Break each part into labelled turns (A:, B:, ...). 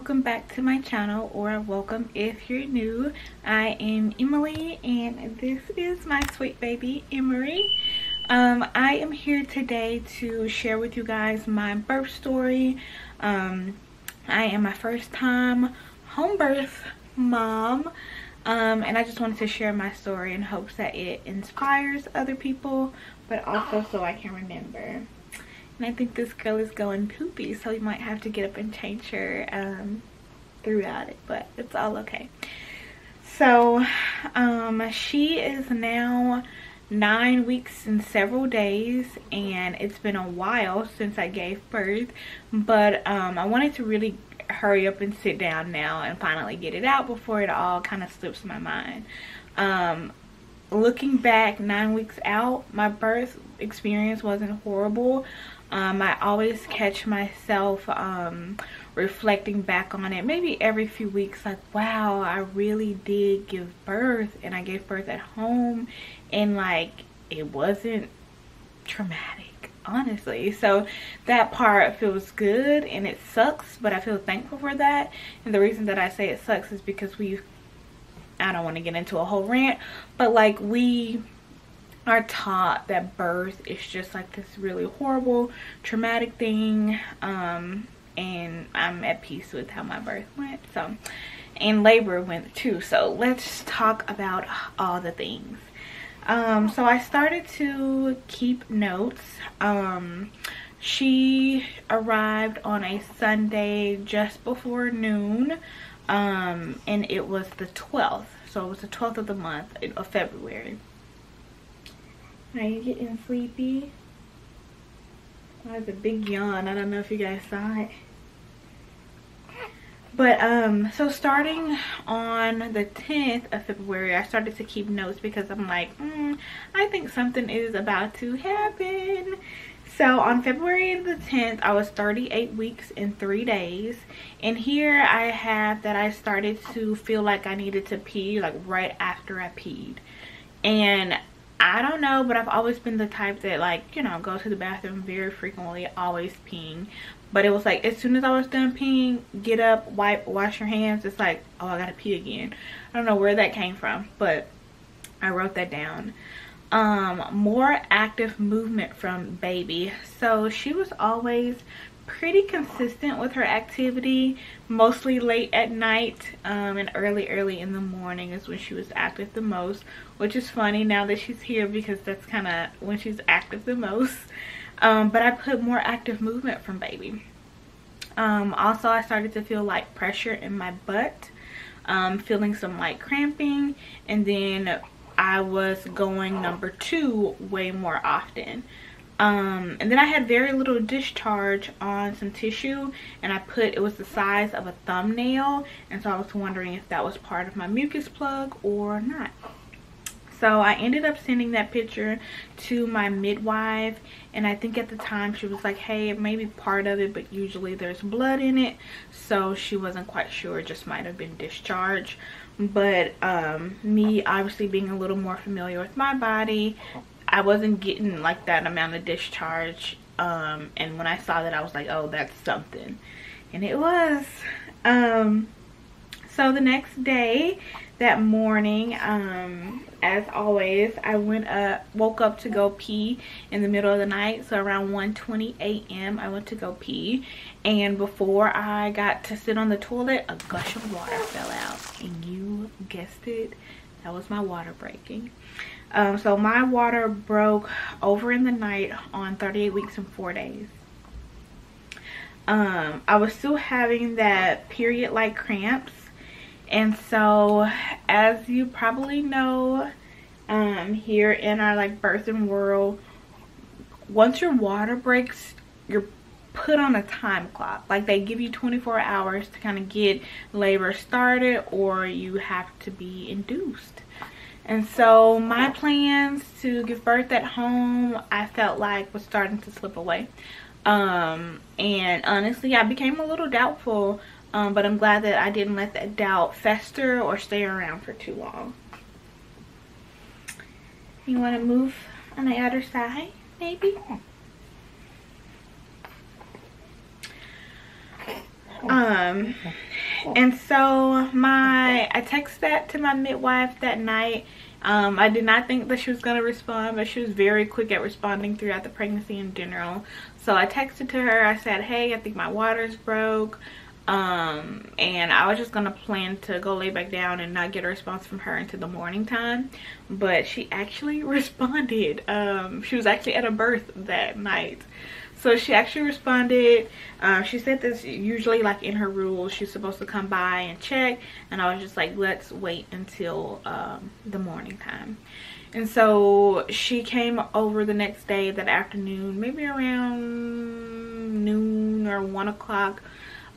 A: welcome back to my channel, or welcome if you're new. I am Emily and this is my sweet baby Emery. I am here today to share with you guys my birth story. I am my first time home birth mom, and I just wanted to share my story in hopes that it inspires other people, but also so I can remember. And I think this girl is going poopy, so we might have to get up and change her throughout it, but it's all okay. So she is now 9 weeks and several days, and it's been a while since I gave birth, but I wanted to really hurry up and sit down now and finally get it out before it all kind of slips my mind. Looking back 9 weeks out, my birth experience wasn't horrible. I always catch myself reflecting back on it maybe every few weeks, like, wow, I really did give birth, and I gave birth at home, and like it wasn't traumatic, honestly. So that part feels good, and it sucks, but I feel thankful for that. And the reason that I say it sucks is because I don't want to get into a whole rant, but like we are taught that birth is just like this really horrible, traumatic thing, and I'm at peace with how my birth went. So, and labor went too. So let's talk about all the things. So I started to keep notes. She arrived on a Sunday just before noon, and it was the 12th. So it was the 12th of the month of February. Are you getting sleepy? That's a big yawn. I don't know if you guys saw it. But so starting on the 10th of February, I started to keep notes because I'm like, I think something is about to happen. So on February the 10th, I was 38 weeks and 3 days. And here I have that I started to feel like I needed to pee, like right after I peed. And I don't know, but I've always been the type that, like, you know, go to the bathroom very frequently, always peeing. But it was like, as soon as I was done peeing, get up, wipe, wash your hands. It's like, oh, I gotta pee again. I don't know where that came from, but I wrote that down. More active movement from baby. So she was always pretty consistent with her activity, mostly late at night, and early in the morning is when she was active the most, which is funny now that she's here because that's kind of when she's active the most. But I put more active movement from baby. Also, I started to feel like pressure in my butt, feeling some like cramping, and then I was going number 2 way more often. And then I had very little discharge on some tissue, and I put it was the size of a thumbnail, and so I was wondering if that was part of my mucus plug or not. So I ended up sending that picture to my midwife, and I think at the time she was like, hey, it may be part of it, but usually there's blood in it, so she wasn't quite sure. It just might have been discharge. But me obviously being a little more familiar with my body, I wasn't getting like that amount of discharge, and when I saw that, I was like, oh, that's something, and it was. So the next day, that morning, as always, I woke up to go pee in the middle of the night. So around 1:20 a.m. I went to go pee, and before I got to sit on the toilet, a gush of water fell out, and you guessed it, that was my water breaking. So my water broke over in the night on 38 weeks and 4 days. I was still having that period like cramps, and so as you probably know, here in our like birthing world, once your water breaks, you're put on a time clock. Like they give you 24 hours to kind of get labor started, or you have to be induced. And so my plans to give birth at home, I felt like was starting to slip away. And honestly, I became a little doubtful, but I'm glad that I didn't let that doubt fester or stay around for too long. You want to move on the other side, maybe? And so I texted that to my midwife that night. I did not think that she was going to respond, but she was very quick at responding throughout the pregnancy in general. So I texted to her. I said, hey, I think my water's broke. And I was just gonna plan to go lay back down and not get a response from her until the morning time, but she actually responded. She was actually at a birth that night, so she actually responded. She said this usually, like, in her rules, she's supposed to come by and check, and I was just like, let's wait until the morning time. And so she came over the next day, that afternoon, maybe around noon or 1 o'clock.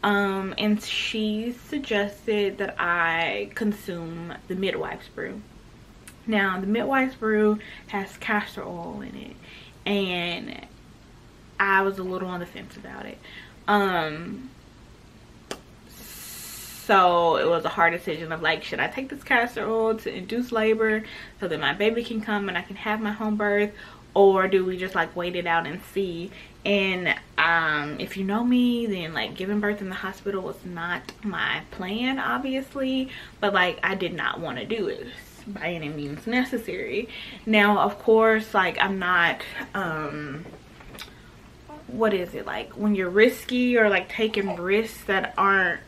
A: And she suggested that I consume the midwife's brew. Now, the midwife's brew has castor oil in it, and I was a little on the fence about it. So it was a hard decision of like, should I take this castor oil to induce labor so that my baby can come and I can have my home birth, or do we just like wait it out and see? And if you know me, then like giving birth in the hospital was not my plan, obviously, but like I did not want to do it by any means necessary. Now, of course, like I'm not what is it, like when you're risky or like taking risks that aren't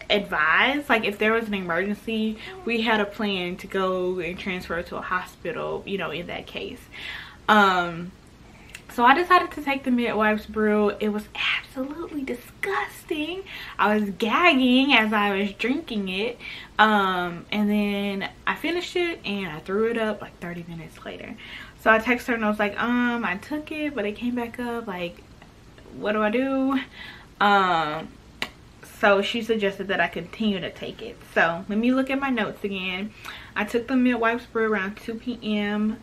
A: advised, like if there was an emergency, we had a plan to go and transfer to a hospital, you know, in that case. So I decided to take the midwife's brew. It was absolutely disgusting. I was gagging as I was drinking it. And then I finished it and I threw it up like 30 minutes later. So I texted her and I was like, I took it, but it came back up. Like, what do I do? So she suggested that I continue to take it. So let me look at my notes again. I took the midwife's brew around 2 p.m.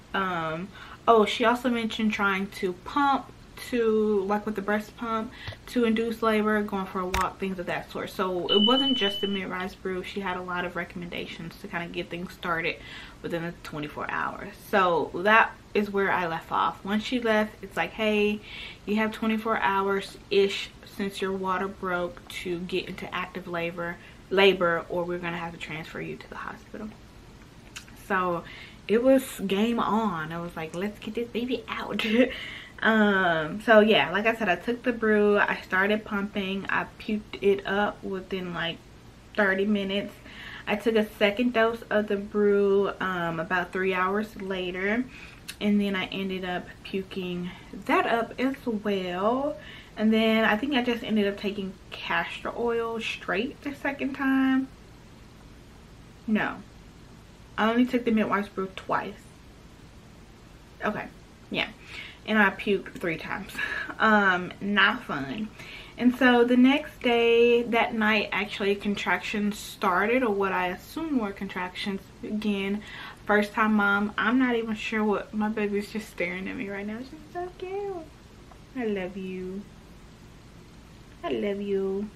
A: Oh, she also mentioned trying to pump, to like with the breast pump, to induce labor, going for a walk, things of that sort. So it wasn't just the midwife's brew. She had a lot of recommendations to kind of get things started within the 24 hours. So that is where I left off. Once she left, it's like, hey, you have 24 hours ish since your water broke to get into active labor, or we're gonna have to transfer you to the hospital. So it was game on. I was like, let's get this baby out. So yeah, like I said, I took the brew, I started pumping, I puked it up within like 30 minutes. I took a second dose of the brew about 3 hours later, and then I ended up puking that up as well. And then I think I just ended up taking castor oil straight the second time. No, I only took the midwife's brew twice. Okay, yeah. And I puked 3 times. Not fun. And so the next day, that night, actually contractions started, or what I assume were contractions. Again, first time mom. I'm not even sure what, my baby's just staring at me right now. She's so cute. I love you. I love you.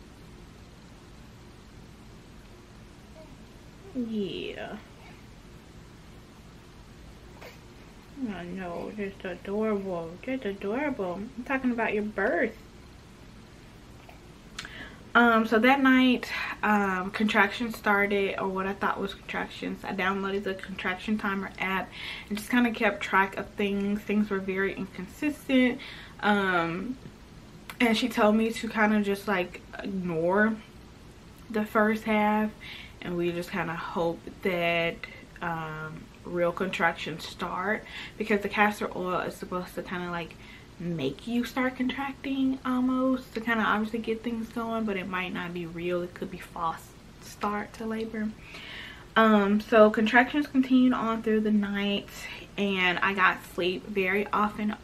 A: Yeah. I know, just adorable. Just adorable. I'm talking about your birth. So that night, contractions started, or what I thought was contractions. I downloaded the contraction timer app and just kind of kept track of things. Things were very inconsistent. And she told me to kind of just like ignore the first half, and we just kind of hope that real contractions start, because the castor oil is supposed to kind of like make you start contracting almost, to kind of obviously get things going, but it might not be real. It could be false start to labor. So contractions continued on through the night, and I got sleep very often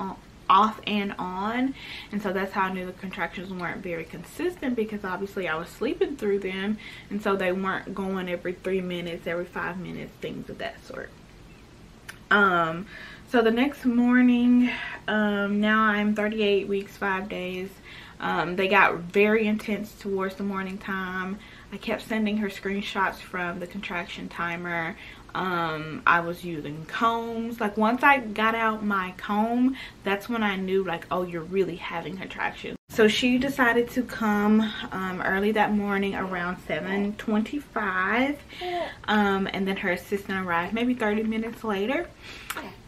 A: off and on, and so that's how I knew the contractions weren't very consistent, because obviously I was sleeping through them, and so they weren't going every 3 minutes, every 5 minutes, things of that sort. So the next morning, now I'm 38 weeks 5 days. They got very intense towards the morning time. I kept sending her screenshots from the contraction timer. I was using combs. Like once I got out my comb, that's when I knew like, oh, you're really having contractions. So she decided to come early that morning around 7:25, and then her assistant arrived maybe 30 minutes later,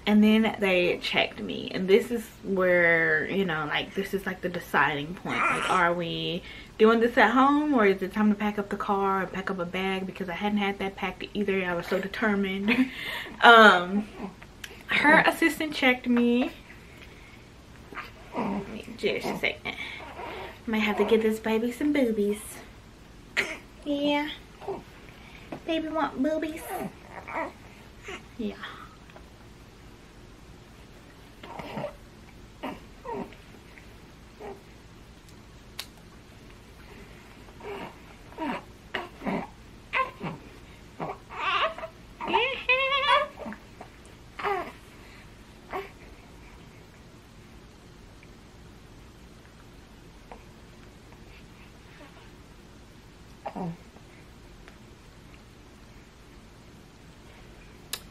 A: and then they checked me. And this is where, you know, like, this is like the deciding point. Like, are we doing this at home, or is it time to pack up the car and pack up a bag? Because I hadn't had that packed either. I was so determined. Her assistant checked me. Just a second. Might have to give this baby some boobies. Yeah. Baby want boobies? Yeah.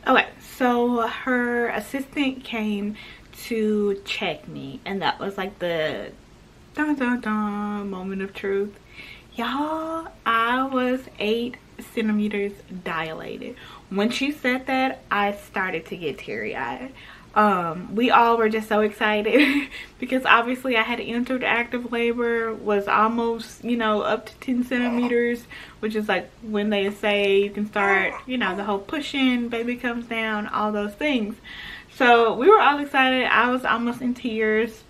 A: Okay, so her assistant came to check me, and that was like the dun dun dun moment of truth. Y'all, I was 8 centimeters dilated. When she said that, I started to get teary-eyed. We all were just so excited because obviously I had entered active labor, was almost, you know, up to 10 centimeters, which is like when they say you can start, you know, the whole pushing, baby comes down, all those things. So we were all excited. I was almost in tears.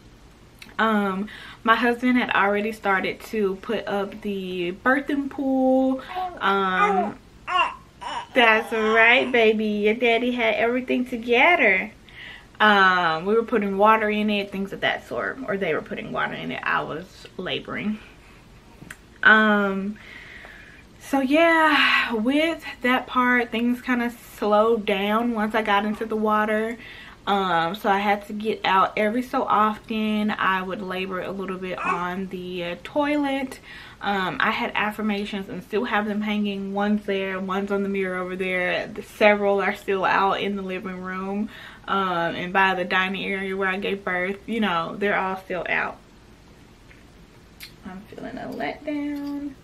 A: My husband had already started to put up the birthing pool. That's right, baby. Your daddy had everything together. We were putting water in it, things of that sort, or they were putting water in it. I was laboring. So yeah, with that part, things kind of slowed down once I got into the water. So I had to get out every so often. I would labor a little bit on the toilet. I had affirmations and still have them hanging. One's there, one's on the mirror over there. Several are still out in the living room and by the dining area where I gave birth. You know, they're all still out. I'm feeling a letdown,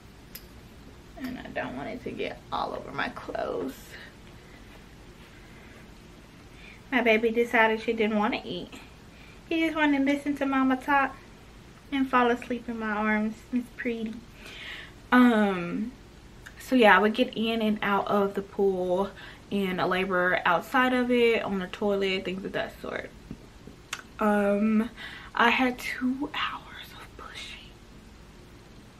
A: and I don't want it to get all over my clothes. My baby decided she didn't want to eat. He just wanted to listen to mama talk and fall asleep in my arms. It's pretty. So yeah, I would get in and out of the pool and labor outside of it, on the toilet, things of that sort. I had 2 hours of pushing.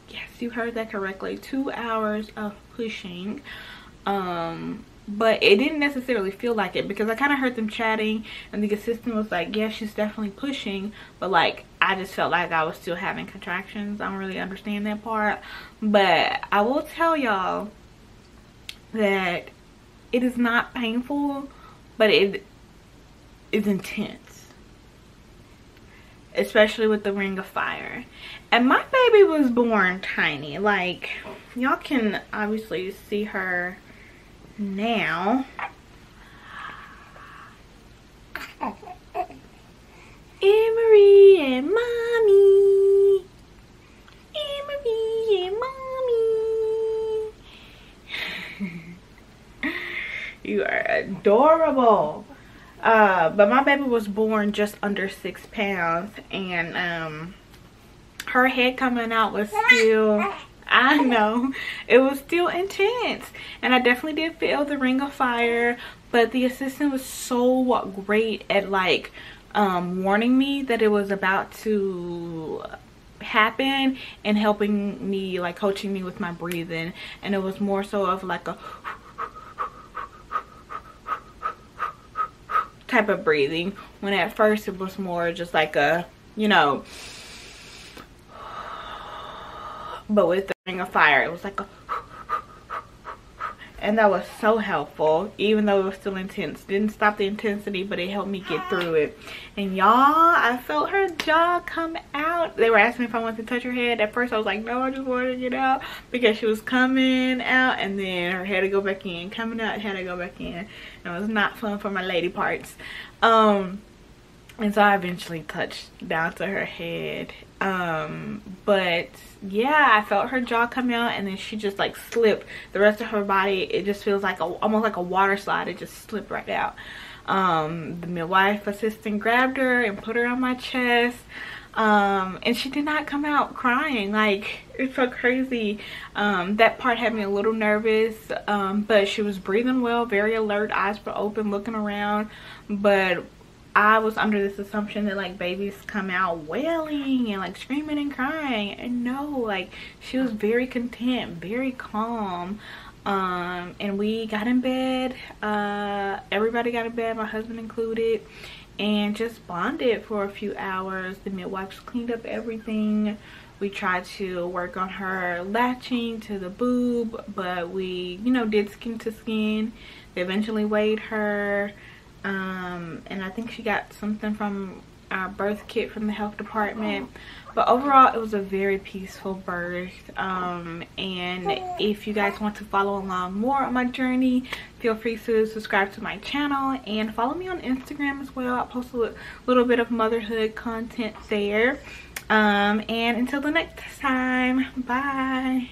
A: Yes, you heard that correctly. 2 hours of pushing. But it didn't necessarily feel like it because I kind of heard them chatting, and the assistant was like, yeah, she's definitely pushing, but like I just felt like I was still having contractions. I don't really understand that part, but I will tell y'all that it is not painful, but it is intense, especially with the ring of fire. And my baby was born tiny. Like, y'all can obviously see her now. Emery and mommy. Emery and mommy. You are adorable. But my baby was born just under 6 pounds, and her head coming out was still, I know, it was still intense, and I definitely did feel the ring of fire. But the assistant was so great at like warning me that it was about to happen and helping me, like coaching me with my breathing. And it was more so of like a type of breathing, when at first it was more just like a, you know, but with the ring of fire it was like a, and that was so helpful. Even though it was still intense, didn't stop the intensity, but it helped me get through it. And y'all, I felt her jaw come out. They were asking me if I wanted to touch her head. At first I was like, no, I just wanted to get out, because she was coming out and then her head to go back in, coming out, had to go back in. It was not fun for my lady parts. And so I eventually touched down to her head. But yeah, I felt her jaw come out, and then she just like slipped. The rest of her body, it just feels like almost like a water slide. It just slipped right out. The midwife assistant grabbed her and put her on my chest. And she did not come out crying. Like, it's so crazy. That part had me a little nervous, but she was breathing well, very alert, eyes were open, looking around. But I was under this assumption that like babies come out wailing and like screaming and crying, and no, like she was very content, very calm. And we got in bed, everybody got in bed, my husband included, and just bonded for a few hours. The midwives cleaned up everything. We tried to work on her latching to the boob, but we, you know, did skin to skin. They eventually weighed her, and I think she got something from our birth kit from the health department. But overall, it was a very peaceful birth. And if you guys want to follow along more on my journey, feel free to subscribe to my channel and follow me on Instagram as well. I post a little bit of motherhood content there. And until the next time, bye.